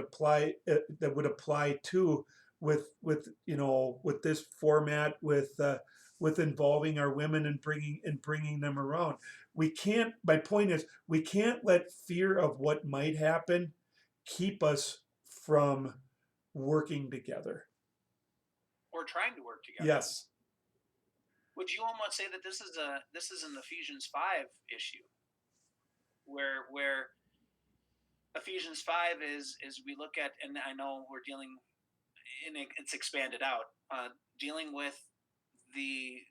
would apply to with this format, with involving our women and bringing them around. We can't. My point is, we can't let fear of what might happen keep us from working together. We're trying to work together. Yes. Would you almost say that this is an Ephesians 5 issue, where Ephesians 5 is we look at, and I know we're dealing, and it's expanded out, dealing with the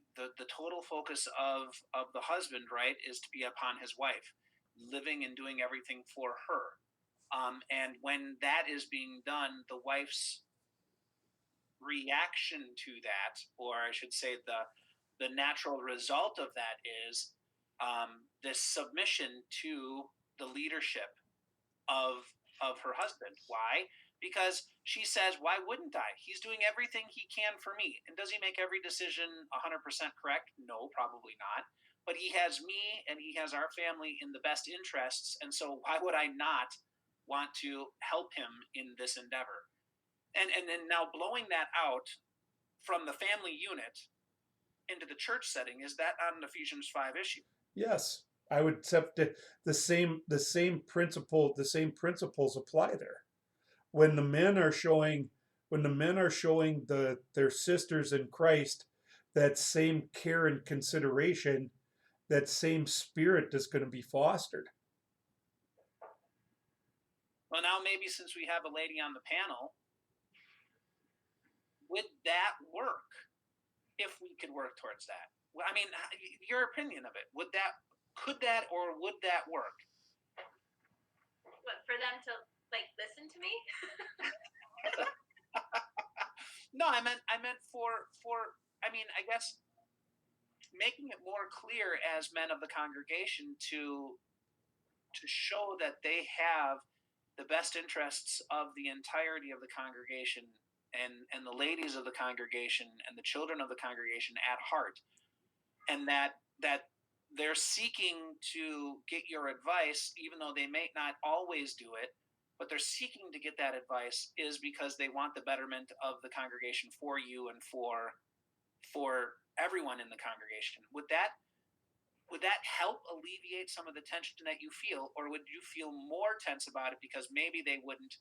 total focus of the husband, right, is to be upon his wife, living and doing everything for her. And when that is being done, the wife's reaction to that, or I should say the natural result of that is this submission to the leadership of her husband. Why? Because she says, "Why wouldn't I? He's doing everything he can for me." And does he make every decision 100% correct? No, probably not. But he has me and he has our family in the best interests, and so why would I not want to help him in this endeavor? And then now blowing that out from the family unit into the church setting, is that not an Ephesians 5 issue? Yes, I would accept it. The same principles apply there. When the men are showing their sisters in Christ that same care and consideration, that same spirit is going to be fostered. Well, now maybe since we have a lady on the panel, would that work if we could work towards that? Well, I mean, your opinion of it, could that or would that work? What, for them to like listen to me? No, I meant for I mean, I guess making it more clear as men of the congregation to show that they have the best interests of the entirety of the congregation and the ladies of the congregation and the children of the congregation at heart, and that they're seeking to get your advice even though they may not always do it, but they're seeking to get that advice is because they want the betterment of the congregation for you and for everyone in the congregation. Would that help alleviate some of the tension that you feel, or would you feel more tense about it because maybe they wouldn't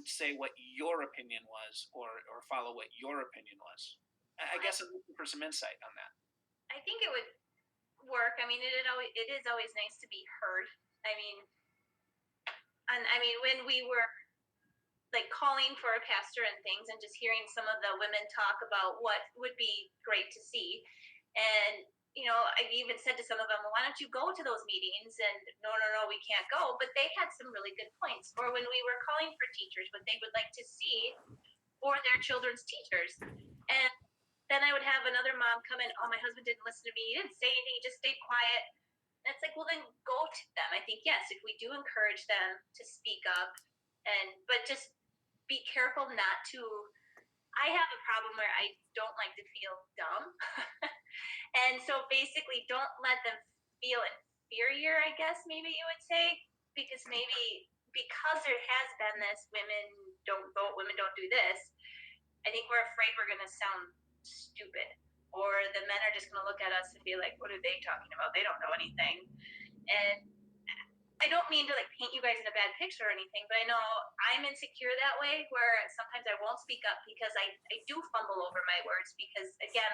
say what your opinion was, or follow what your opinion was? I guess I'm looking for some insight on that. I think it would work. I mean, it is always nice to be heard. I mean, and I mean when we were like calling for a pastor and things, and just hearing some of the women talk about what would be great to see, and I even said to some of them, well, why don't you go to those meetings? And no, no, no, we can't go. But they had some really good points. Or when we were calling for teachers, what they would like to see for their children's teachers. And then I would have another mom come in, oh, my husband didn't listen to me. He didn't say anything. He just stayed quiet. And it's like, well, then go to them. I think, yes, if we do encourage them to speak up, but just be careful not to. I have a problem where I don't like to feel dumb. And so basically, don't let them feel inferior, I guess maybe you would say, because there has been this women don't vote, women don't do this. I think we're afraid we're going to sound stupid, or the men are just going to look at us and be like, what are they talking about? They don't know anything. And I don't mean to like paint you guys in a bad picture or anything, but I know I'm insecure that way, where sometimes I won't speak up because I do fumble over my words because, again,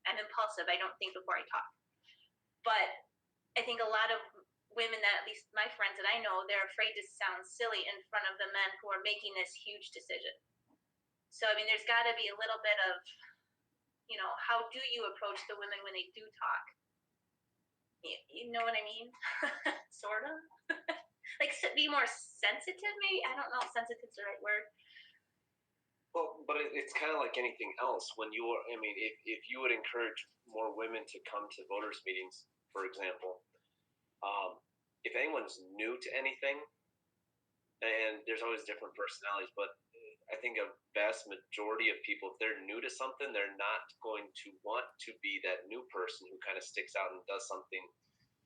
I'm impulsive. I don't think before I talk. But I think a lot of women, that at least my friends that I know, they're afraid to sound silly in front of the men who are making this huge decision. So, I mean, there's got to be a little bit of, how do you approach the women when they do talk? You know what I mean? Sort of. Like, be more sensitive, maybe? I don't know if sensitive is the right word. Well, but it's kind of like anything else. When you are, I mean, if you would encourage more women to come to voters' meetings, for example, if anyone's new to anything, and there's always different personalities, but I think a vast majority of people, if they're new to something, they're not going to want to be that new person who kind of sticks out and does something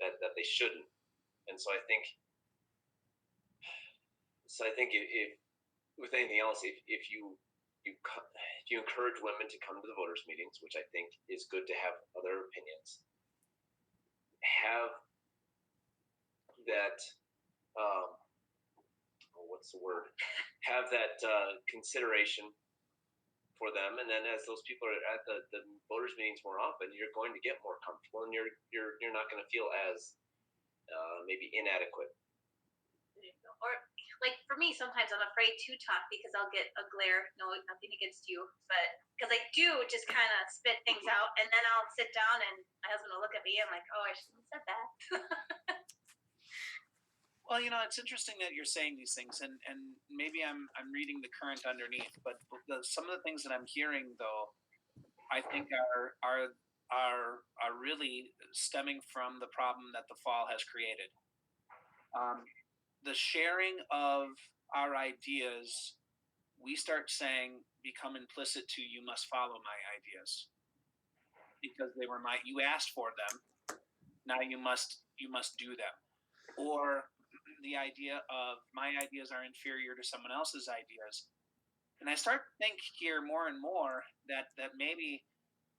that they shouldn't. And so I think if with anything else, if you encourage women to come to the voters meetings, which I think is good to have other opinions, have that what's the word? Have that consideration for them, and then as those people are at the voters meetings more often, you're going to get more comfortable, and you're not going to feel as maybe inadequate. Or like for me, sometimes I'm afraid to talk because I'll get a glare. No, nothing against you, but because I do just kind of spit things out, and then I'll sit down and my husband will look at me and I'm like, oh, I shouldn't have said that. Well, it's interesting that you're saying these things, and maybe I'm reading the current underneath, but some of the things that I'm hearing, though, I think are really stemming from the problem that the fall has created. The sharing of our ideas, we start saying, become implicit to you must follow my ideas because you asked for them, now you must do them, or the idea of my ideas are inferior to someone else's ideas. And I start to think here more and more that maybe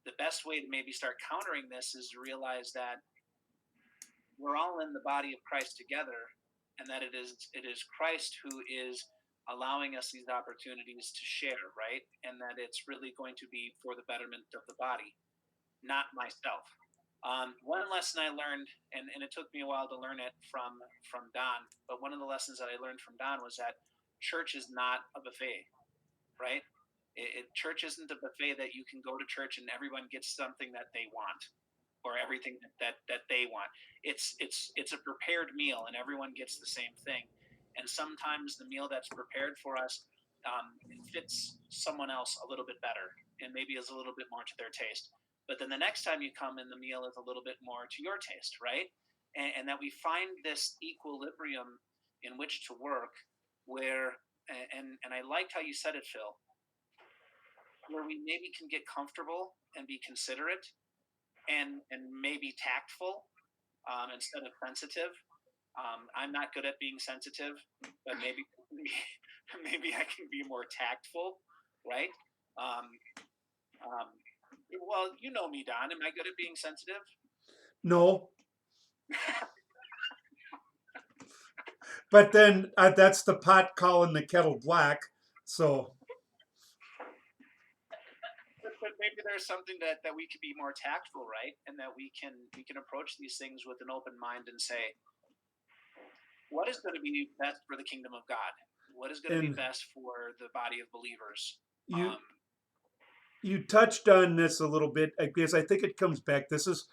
the best way to maybe start countering this is to realize that we're all in the body of Christ together, and that it is Christ who is allowing us these opportunities to share, right? And that it's really going to be for the betterment of the body, not myself. One lesson I learned, and it took me a while to learn it from Don, but one of the lessons that I learned from Don was that church is not a buffet, right? Church isn't a buffet that you can go to church and everyone gets something that they want. or everything that they want. It's a prepared meal, and everyone gets the same thing. And sometimes the meal that's prepared for us fits someone else a little bit better, and maybe is a little bit more to their taste. But then the next time you come in, the meal is a little bit more to your taste, right? And that we find this equilibrium in which to work, where and I liked how you said it, Phil, where we maybe can get comfortable and be considerate and maybe tactful instead of sensitive. I'm not good at being sensitive, but maybe maybe I can be more tactful, right? Um, um, well, you know me, Don. Am I good at being sensitive? No, but then that's the pot calling the kettle black. So But maybe there's something that we could be more tactful, right? And that we can approach these things with an open mind and say, what is going to be best for the kingdom of God? What is going to be and best for the body of believers? you Um, you touched on this a little bit because I think it comes back. This is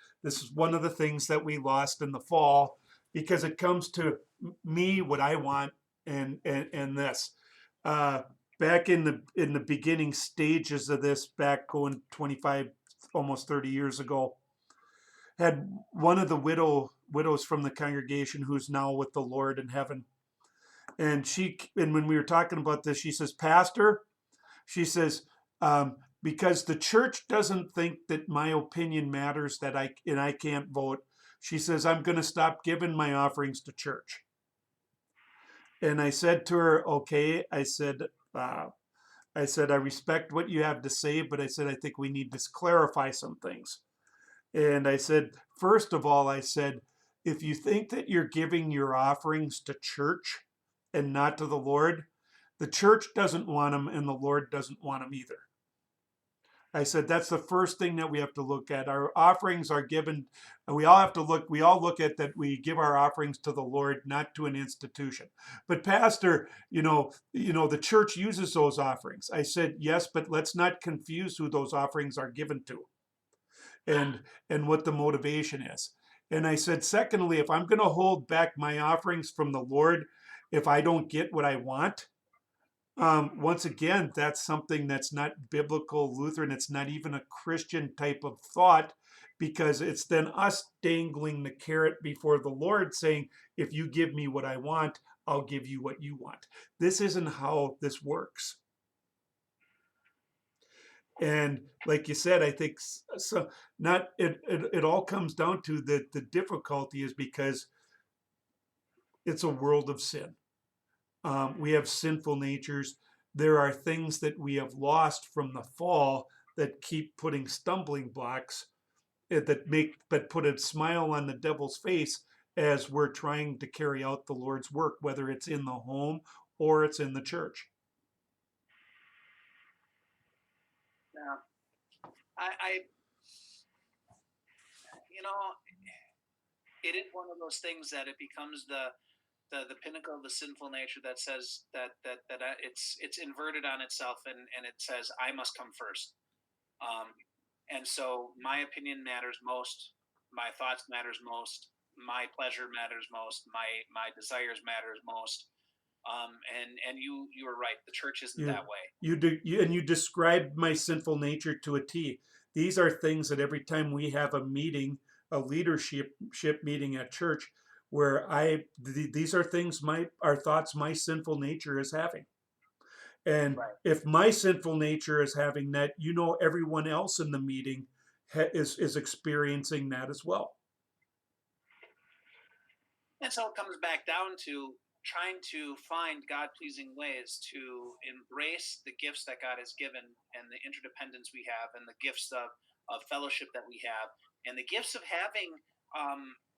one of the things that we lost in the fall because it comes to me what I want and this. Uh, Back in the beginning stages of this, back going 25, almost 30 years ago, had one of the widows from the congregation who's now with the Lord in heaven, and when we were talking about this, she says, Pastor, she says, because the church doesn't think that my opinion matters, that I can't vote. She says, I'm going to stop giving my offerings to church. And I said to her, okay. Uh, I said, I respect what you have to say, but I said, I think we need to clarify some things. And I said, first of all, I said, if you think that you're giving your offerings to church and not to the Lord, the church doesn't want them and the Lord doesn't want them either. I said that's the first thing that we have to look at. Our offerings are given, and we all look at that we give our offerings to the Lord, not to an institution. But Pastor, the church uses those offerings. I said, yes, but let's not confuse who those offerings are given to and what the motivation is. And I said, secondly, if I'm going to hold back my offerings from the Lord, if I don't get what I want, once again, that's something that's not biblical Lutheran. It's not even a Christian type of thought because it's then us dangling the carrot before the Lord saying, if you give me what I want, I'll give you what you want. This isn't how this works. And like you said, I think so. Not it. It all comes down to the difficulty is because it's a world of sin. We have sinful natures. There are things that we have lost from the fall that keep putting stumbling blocks that put a smile on the devil's face as we're trying to carry out the Lord's work, whether it's in the home or it's in the church. yeah, I you know, it is one of those things that it becomes the pinnacle of the sinful nature that says that it's inverted on itself, and it says I must come first. Um, and so my opinion matters most, my thoughts matters most, my pleasure matters most, my desires matters most. And you were right. The church isn't You that way. you described my sinful nature to a T. These are things that every time we have a meeting, a leadership meeting at church, where these are things our thoughts my sinful nature is having. And Right. if my sinful nature is having that, everyone else in the meeting is experiencing that as well. And so it comes back down to trying to find God pleasing ways to embrace the gifts that God has given and the interdependence we have and the gifts of fellowship that we have and the gifts of having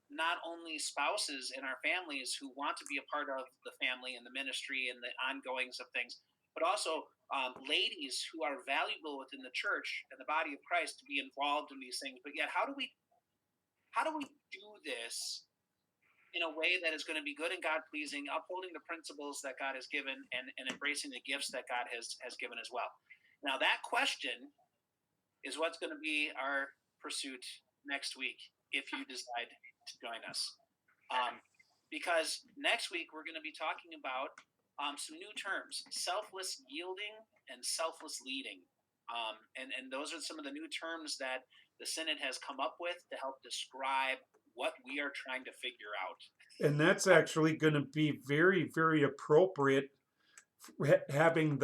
not only spouses in our families who want to be a part of the family and the ministry and the ongoings of things, but also ladies who are valuable within the church and the body of Christ to be involved in these things. But yet, how do we do this in a way that is going to be good and God pleasing, upholding the principles that God has given, and embracing the gifts that God has given as well? Now, that question is what's going to be our pursuit next week if you decide to join us. Because next week we're going to be talking about some new terms: selfless yielding and selfless leading. And those are some of the new terms that the Synod has come up with to help describe what we are trying to figure out. And that's actually going to be very, very appropriate having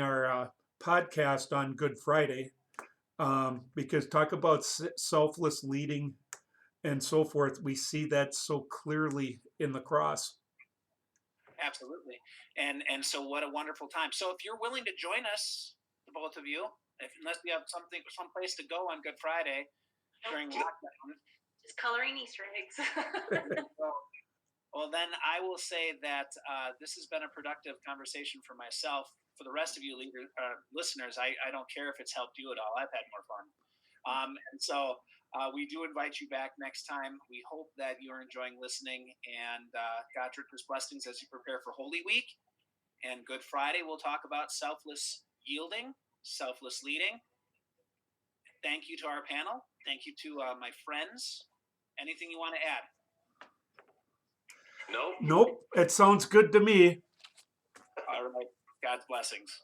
our podcast on Good Friday, because talk about selfless leading and so forth. We see that so clearly in the cross. Absolutely. And so what a wonderful time. So if you're willing to join us, the both of you, unless you have someplace to go on Good Friday during lockdown. Just coloring Easter eggs. Well, then I will say that this has been a productive conversation for myself. For the rest of you listeners, I don't care if it's helped you at all. I've had more fun. And so we do invite you back next time. We hope that you're enjoying listening, and God His blessings as you prepare for Holy Week and Good Friday. We'll talk about selfless yielding, selfless leading. Thank you to our panel. Thank you to my friends. Anything you want to add? Nope. It sounds good to me. All right. God's blessings.